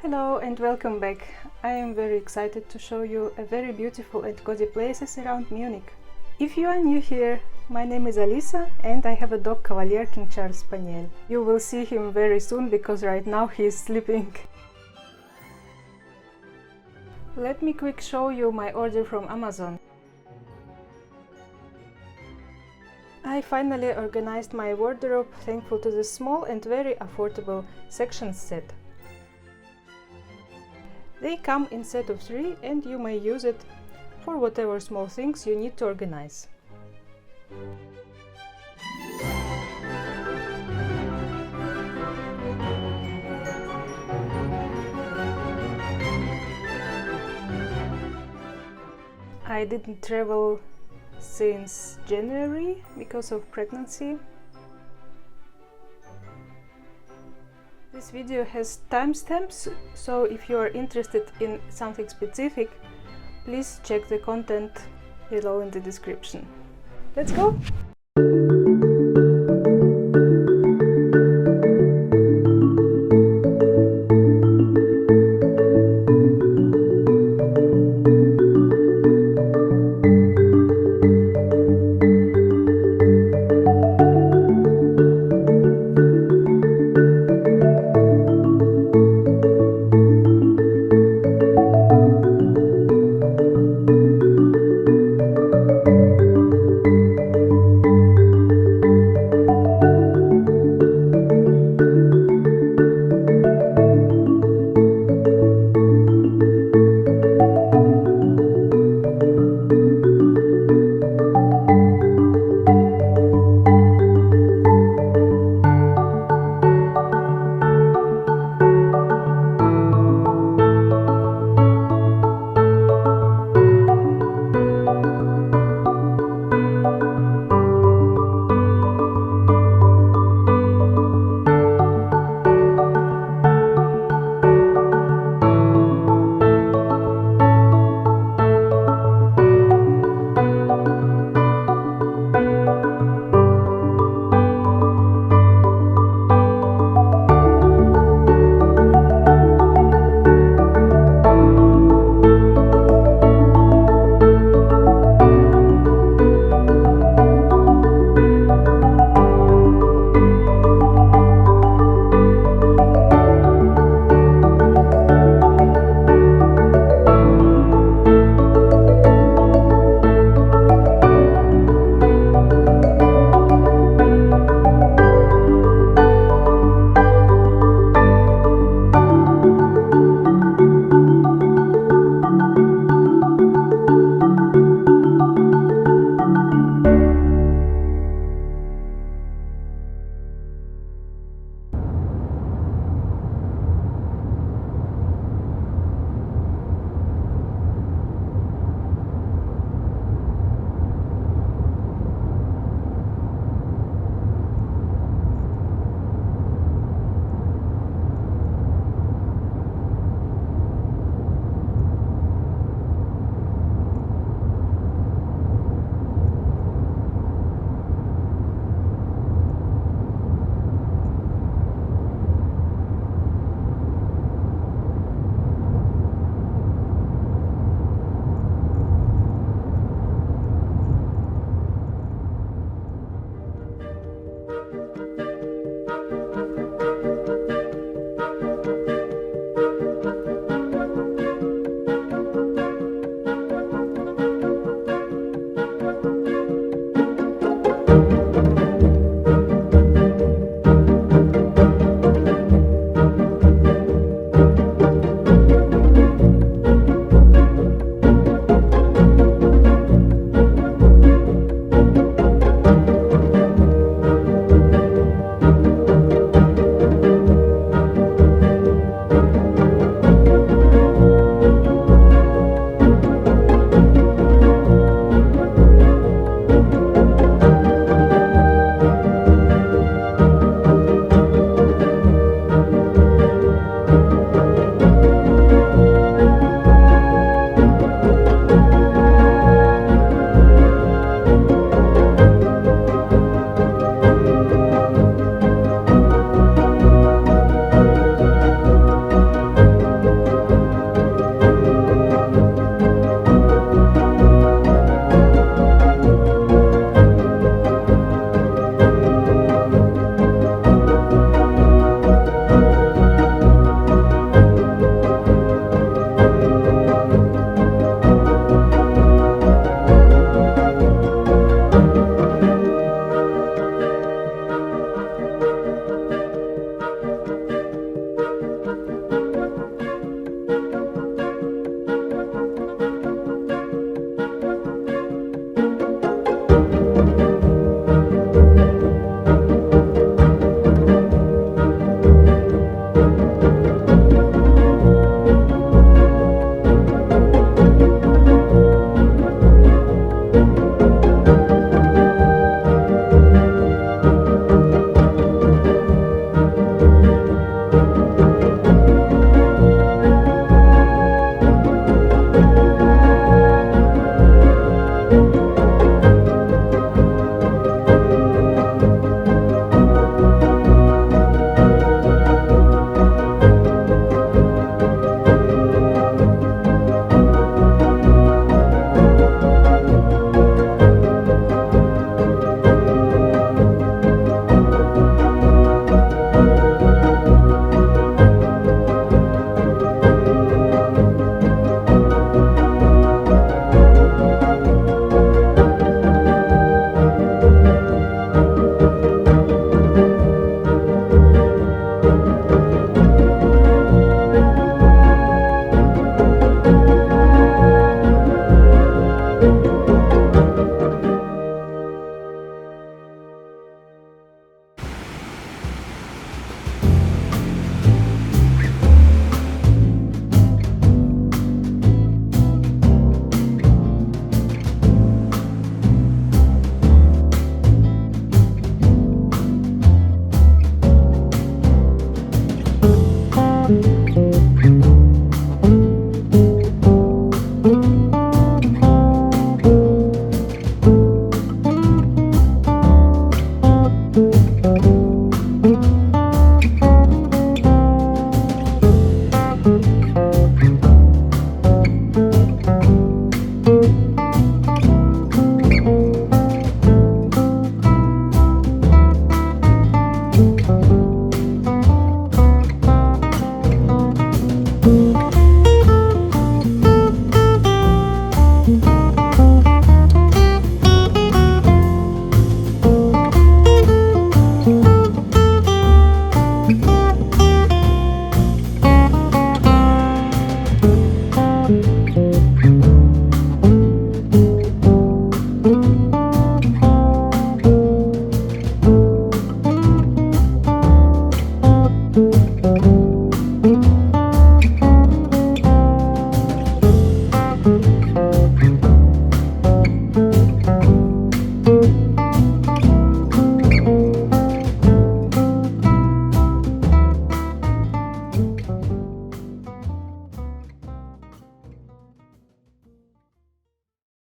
Hello and welcome back. I am very excited to show you a very beautiful and cozy places around Munich. If you are new here, my name is Alisa and I have a dog Cavalier King Charles Spaniel. You will see him very soon because right now he is sleeping. Let me quick show you my order from Amazon. I finally organized my wardrobe thankful to the small and very affordable sections set. They come in set of 3 and you may use it for whatever small things you need to organize. I didn't travel since January because of pregnancy. This video has timestamps, so if you are interested in something specific, please check the content below in the description. Let's go!